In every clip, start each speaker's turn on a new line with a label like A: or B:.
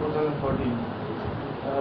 A: 2014।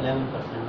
B: 11%।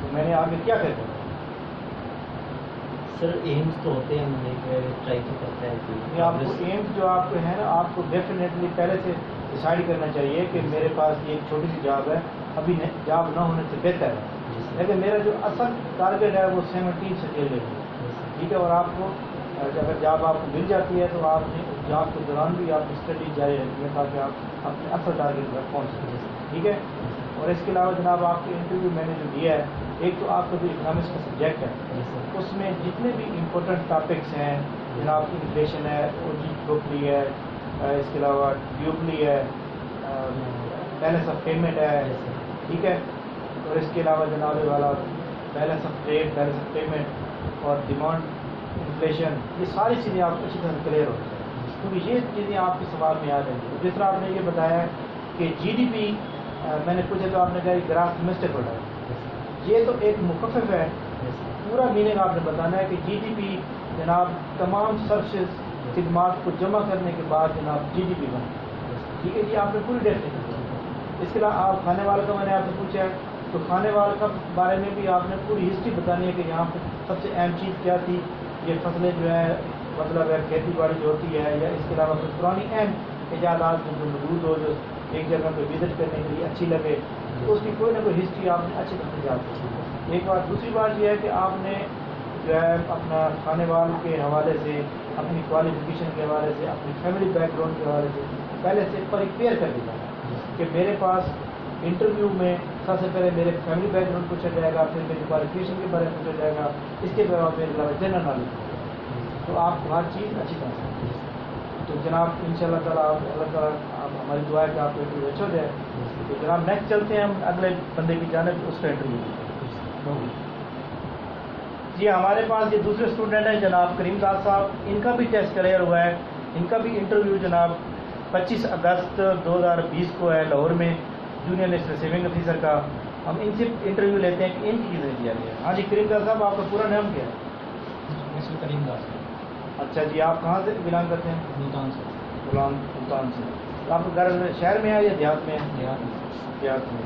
A: تو میں نے آگے کیا کرنا ہے؟
B: سر ایمس تو ہوتے ہیں ہم نے ٹرائی تو کرتا ہے کہ
A: آپ کو ایمس جو آپ کو ہے نا آپ کو ڈیفینیٹلی پہلے سے ڈیسائیڈ کرنا چاہیے کہ میرے پاس یہ ایک چھوٹی سی جاب ہے، ابھی جاب نہ ہونے سے بہتر ہے، لیکن میرا جو اصل ٹارگیٹ ہے وہ 17 سے 11 ہے، ٹھیک ہے. اور آپ کو اگر جاب آپ کو مل جاتی ہے تو آپ نے جاب کے دوران بھی آپ اسٹڈی جاری رکھیں گے تاکہ آپ اپنے اصل ٹارگیٹ پر پہنچ سکیں، ٹھیک ہے. اور اس کے علاوہ جناب آپ کے انٹرویو میں نے جو دیا ہے، ایک تو آپ کا جو اکنامکس کا سبجیکٹ ہے اس میں جتنے بھی امپورٹنٹ ٹاپکس ہیں جناب، انفلیشن ہے، او جی ڈوپلی ہے، اس کے علاوہ ڈیوپلی ہے، بیلنس آف پیمنٹ ہے، ٹھیک ہے. اور اس کے علاوہ جناب والا balance of trade, balance of payment اور ڈیمانڈ انفلیشن، یہ ساری چیزیں آپ کو اچھی طرح کلیئر ہو جائیں، کیونکہ یہ چیزیں آپ کے سوال میں آ جائیں گی. جس طرح آپ نے یہ بتایا کہ جی ڈی پی میں نے پوچھا تو آپ نے کہا گراس ڈومیسٹک پروڈکٹ، یہ تو ایک مخفف ہے، پورا میننگ آپ نے بتانا ہے کہ جی ڈی پی جناب تمام سروسز خدمات کو جمع کرنے کے بعد جناب جی ڈی پی بنتا ہے، ٹھیک ہے. یہ آپ نے پوری ڈیفینیشن کی. اس کے علاوہ آپ کھانے والے کا میں نے آپ سے پوچھا ہے تو کھانے والے کا بارے میں بھی آپ نے پوری ہسٹری بتانی ہے کہ یہاں پہ سب سے اہم چیز کیا تھی، یہ فصلیں جو ہے مطلب ہے کھیتی باڑی جو ہوتی ہے، یا اس کے علاوہ کچھ پرانی اہم ایجادات جو موجود ہو جو ایک جگہ پہ وزٹ کرنے کے لیے اچھی لگے، تو اس کی کوئی نہ کوئی ہسٹری آپ نے اچھی طرح سے یاد کی. ایک بات. دوسری بات یہ ہے کہ آپ نے جو ہے اپنا کھانے والوں کے حوالے سے، اپنی کوالیفیکیشن کے حوالے سے، اپنی فیملی بیک گراؤنڈ کے حوالے سے پہلے سے پریپیئر کر دیا کہ میرے پاس انٹرویو میں سب سے پہلے میرے فیملی بیک گراؤنڈ پوچھا جائے گا، پھر میری کوالیفیکیشن کے بارے میں پوچھا جائے گا، اس کے بعد میرے علاوہ جنرل نالج. تو آپ کو ہر چیز اچھی طرح سے. تو جناب ان شاء اللہ تعالیٰ اللہ تعالیٰ ہماری دعا ہے کہ آپ کو انٹرویو اچھا ہو جائے. تو جناب نیکسٹ چلتے ہیں ہم اگلے بندے کی جانب، اس کا انٹرویو. جی ہمارے پاس یہ دوسرے اسٹوڈنٹ ہیں جناب کریم داس صاحب، ان کا بھی ٹیسٹ کلیئر ہوا ہے، ان کا بھی انٹرویو جناب 25 اگست 2020 کو ہے لاہور میں، جونیئر نیشنل سیونگ آفیسر کا. ہم ان سے انٹرویو لیتے ہیں کہ ان کی کس دیا گیا. ہاں جی کریم داس صاحب، آپ کا پورا نام کیا ہے؟
B: مسٹر کریم داس.
A: اچھا جی، آپ کہاں سے بلانگ کرتے ہیں؟
B: ملتان سے.
A: ملتان سے. تو آپ کا گھر شہر میں ہے یا دیہات میں ہے؟
B: دیہات میں.
A: دیہات میں.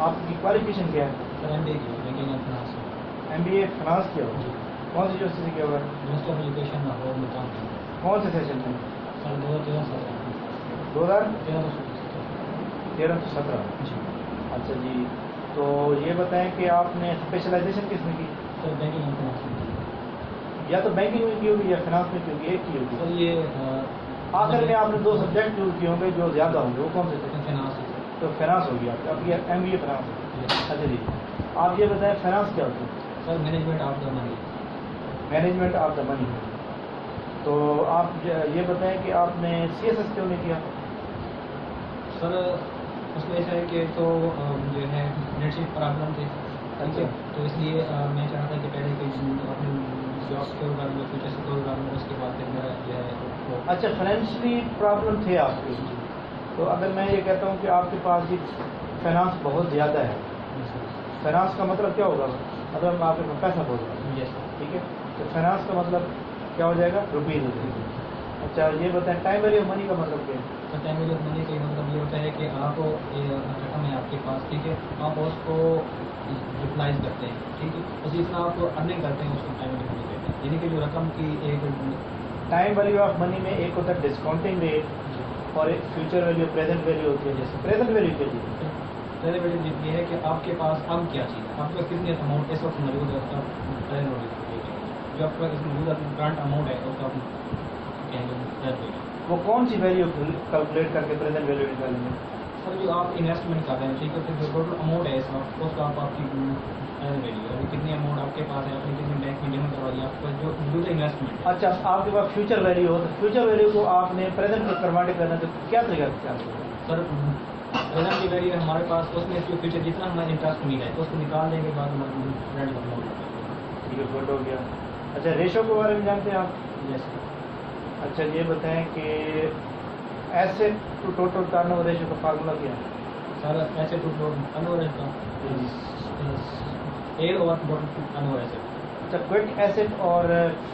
A: آپ کی کوالیفکیشن کیا ہے؟
B: سر ایم بی اے کی لیکن فنانس.
A: ایم بی اے فنانس کیا ہوا؟ کون سی یونیورسٹی سے کیا ہوا ہے؟
B: University of education Lahore Multan.
A: کون سے سیشن میں؟
B: سر 2013
A: 2013 سے 17.
B: جی.
A: اچھا جی، تو یہ بتائیں کہ آپ نے اسپیشلائزیشن کس میں کی؟
B: سر بینکنگ اینڈ فنانس.
A: یا تو بینکنگ میں کی ہوگی یا فنانس میں کی ہوگی، ایک کی ہوگی.
B: سر یہ
A: آخر میں آپ نے 2 سبجیکٹ چوز کیے ہوں گے جو زیادہ ہوں گے، وہ کون سے تھے؟
B: فنانس.
A: تو فنانس ہوگی آپ کا. اب یہ ایم بی اے فنانس ہے. اچھا جی، آپ یہ بتائیں فنانس کیا ہوتی ہے؟
B: Sir management of the money.
A: Management of the money. تو آپ یہ بتائیں کہ آپ نے سی ایس ایس کیوں نہیں کیا؟
B: سر اس میں ایسا ہے کہ تو جو ہے نیٹ شیٹ پرابلم تھے، ٹھیک ہے، تو اس لیے میں چاہتا تھا کہ پہلے کہ اپنے جاب کے بارے میں فیوچر سے کے بارے میں، اس کے بعد پھر میرا جو ہے.
A: اچھا، فائنینشلی پرابلم تھے آپ کی. تو اگر میں یہ کہتا ہوں کہ آپ کے پاس یہ فائنانس بہت زیادہ ہے، فائنانس کا مطلب کیا ہوگا؟ مطلب میں آپ کے پاس پیسہ بہت زیادہ ہے، ٹھیک ہے. تو فائنانس کا مطلب کیا ہو جائے گا؟ روپیز ہو جائے گا. اچھا یہ بتائیں ٹائم ویلیو آف منی کا مطلب کیا ہے؟
B: تو ٹائم ویلیو آف منی کا مطلب یہ ہوتا ہے کہ آپ رقم ہے آپ کے پاس، ٹھیک ہے، آپ اس کو یوٹیلائز کرتے ہیں، ٹھیک ہے، اسی طرح آپ کو ارننگ کرتے ہیں، اس کو ٹائم ویلیو منی کہتے ہیں. یعنی کہ جو رقم کی ایک
A: ٹائم ویلیو آف منی میں ایک ہوتا ہے ڈسکاؤنٹنگ ریٹ اور ایک فیوچر ویلیو پریزنٹ ویلیو ہوتی ہے. جیسے پریزنٹ ویلیو کیا چیز ہے؟
B: پہلے ویلیو یہ ہے کہ آپ کے پاس اب کیا چیز ہے، آپ کے پاس کتنی اماؤنٹ اس وقت موجود ہے، جو آپ کے پاس موجودہ کرنٹ اماؤنٹ ہے اس کا کہیں گے.
A: وہ کون سی ویلیو کیلکولیٹ کر کے پریزنٹ ویلیو نکالیں گے؟
B: سر جو آپ انویسٹمنٹ کر رہے ہیں، ٹھیک ہے، پھر جو ٹوٹل اماؤنٹ ہے اس وقت اس کا آپ کی ویلیو ہے، کتنی اماؤنٹ آپ کے پاس ہے، آپ نے کتنی بینک میں جمع کروا دیا، آپ کا جو موجودہ انویسٹمنٹ.
A: اچھا، آپ کے پاس فیوچر ویلیو ہو تو فیوچر ویلیو کو آپ نے پریزنٹ میں کنورٹ کرنا تو کیا طریقہ ہے؟
B: سر پریزنٹ کی ویلیو ہے ہمارے پاس، اس میں جو فیوچر جتنا ہمارا انٹرسٹ ملا ہے تو اس کو نکالنے کے بعد ہمارا ریٹ اماؤنٹ.
A: ٹھیک ہے، فوٹو ہو گیا. اچھا ریشو کے بارے میں جانتے ہیں آپ؟
B: یس.
A: اچھا یہ بتائیں کہ asset to total turnover ratio کا فارمولا کیا ہے؟
B: سر ایسے ٹو ٹرن اوور کا اے اوور ٹرن اوور ایسے.
A: اچھا، کوئک ایسٹ اور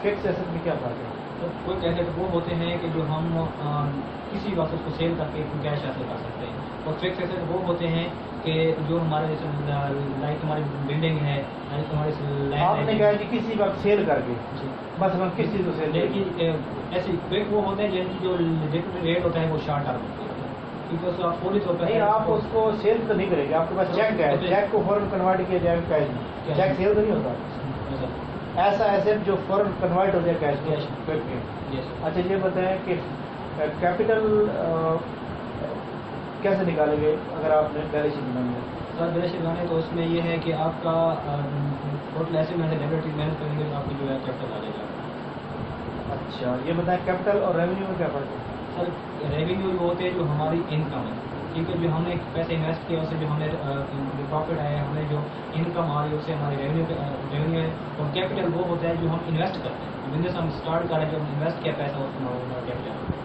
A: فکس ایسٹ میں کیا فرق ہے؟
C: تو کوئی ایسے وہ ہوتے ہیں کہ جو ہم کسی وقت اس کو سیل کر کے کیش حاصل کر سکتے ہیں، اور فکس ایسٹ وہ ہوتے ہیں کہ جو ہمارے جیسے لائک ہماری بلڈنگ ہے، لائک ہماری
A: آپ نے
C: لینڈ
A: کہا
C: ہے،
A: کہ کسی وقت سیل کر کے
C: جی،
A: مثلا کس چیز کو سیل کر کے؟
C: لیکن ایسے کوئک وہ ہوتے ہیں جن کی جو ریٹ ہوتا ہے وہ شارٹ ٹرم ہوتی ہے، کیونکہ اس کو آپ پوری طور پر
A: نہیں، آپ اس کو سیل تو نہیں کریں گے، آپ کے پاس چیک ہے، چیک کو فوراً کنورٹ کیا جائے گا کیش میں، چیک سیل تو نہیں ہوتا، ایسا ایسٹ جو فوراً کنورٹ ہو جائے کیش میں کوئک کے۔ اچھا یہ بتائیں کہ کیپٹل کیسے نکالیں گے اگر آپ نے بیلنس شیٹ بنانی ہے؟
C: سر بیلنس شیٹ بنانے تو اس میں یہ ہے کہ آپ کا ٹوٹل ایسے محنت کریں گے تو آپ کی جو ہے کیپٹل آ جائے گا۔
A: اچھا یہ بتائیں کیپٹل اور ریونیو میں کیا فرق ہے؟
C: سر ریونیو وہ ہوتے ہیں جو ہماری انکم ہے، ٹھیک ہے، جو ہم نے پیسے انویسٹ کیا اس سے جو ہمیں جو پروفٹ آیا ہے، ہمیں جو انکم آ رہی ہے اس سے ہماری ریونیو ہے، اور کیپٹل وہ ہوتا ہے جو ہم انویسٹ کرتے ہیں، بزنس ہم اسٹارٹ کریں جو ہم انویسٹ کیا پیسہ اس میں ہمارا کیپٹل۔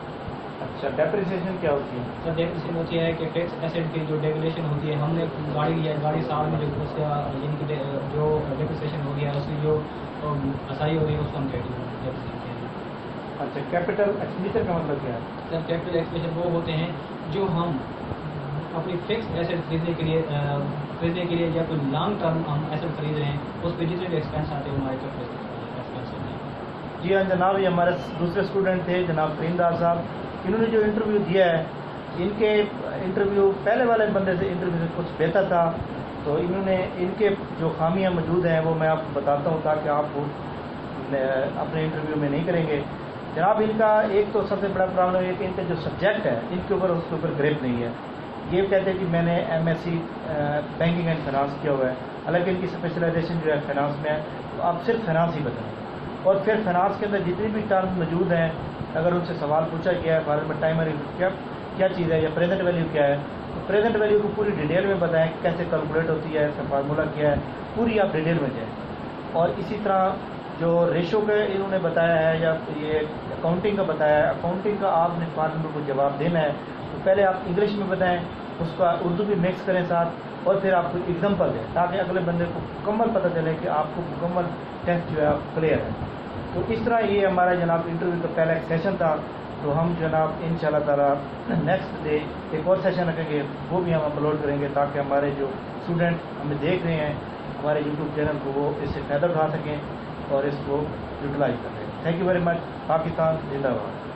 A: اچھا ڈیپریسیشن کیا ہوتی ہے؟
C: سر ڈیپریسیشن ہوتی ہے کہ فکس ایسٹ کی جو ڈیولیشن ہوتی ہے، ہم نے گاڑی لی ہے، گاڑی سال میں جو اس کا یعنی کہ جو ڈیپریسیشن ہو گیا ہے اس کی جو اسائی ہو رہی ہے اس کو ہم ڈیپریسیشن کہتے ہیں۔
A: اچھا کیپٹل ایکسپینڈیچر کا مطلب کیا ہے؟
C: سر کیپٹل ایکسپینڈیچر وہ ہوتے ہیں جو ہم اپنی فکس ایسٹ خریدنے کے لیے یا کوئی لانگ ٹرم ہم ایسٹ خرید رہے ہیں اس پہ جتنے بھی ایکسپینس آتے ہیں ہمارے کیپٹل ایکسپینس ہوتے ہیں۔
A: جی ہاں جناب، یہ ہمارے دوسرے اسٹوڈنٹ تھے جناب فریندار صاحب، انہوں نے جو انٹرویو دیا ہے، ان کے انٹرویو پہلے والے بندے سے انٹرویو سے کچھ بہتر تھا، تو انہوں نے ان کے جو خامیاں موجود ہیں وہ میں آپ کو بتاتا ہوں تاکہ آپ کو اپنے انٹرویو میں نہیں کریں گے۔ جناب ان کا ایک تو سب سے بڑا پرابلم یہ کہ ان کا جو سبجیکٹ ہے ان کے اوپر اس کے اوپر گریپ نہیں ہے۔ یہ کہتے ہیں کہ میں نے MSc بینکنگ اینڈ فائنانس کیا ہوا ہے، حالانکہ ان کی اسپیشلائزیشن جو ہے فائنانس میں ہے، تو آپ صرف فائنانس ہی بتائیں، اور پھر فائنانس کے اندر جتنی بھی ٹرم موجود ہیں اگر ان سے سوال پوچھا گیا ہے فارم میں ٹائمر کیا چیز ہے یا پریزنٹ ویلیو کیا ہے، تو پریزنٹ ویلیو کو پوری ڈیٹیل میں بتائیں کیسے کیلکولیٹ ہوتی ہے، اس کا فارمولہ کیا ہے، پوری آپ ڈیٹیل میں جائیں۔ اور اسی طرح جو ریشو کے انہوں نے بتایا ہے یا یہ اکاؤنٹنگ کا بتایا ہے، اکاؤنٹنگ کا آپ نے فارمولہ کو جواب دینا ہے تو پہلے آپ انگلش میں بتائیں، اس کا اردو بھی مکس کریں ساتھ، اور پھر آپ کو ایگزامپل دیں تاکہ اگلے بندے کو مکمل پتہ چلے کہ آپ کو مکمل ٹیسٹ جو ہے آپ کلیئر ہے۔ تو اس طرح یہ ہمارا جناب انٹرویو کا پہلا ایک سیشن تھا، تو ہم جناب انشاءاللہ تعالیٰ نیکسٹ ڈے ایک اور سیشن رکھیں گے، وہ بھی ہم اپلوڈ کریں گے تاکہ ہمارے جو اسٹوڈنٹ ہمیں دیکھ رہے ہیں ہمارے یوٹیوب چینل کو وہ اس سے فائدہ اٹھا سکیں اور اس کو یوٹیلائز کر رہے ہیں۔ Thank you very much. Pakistan زندہ باد۔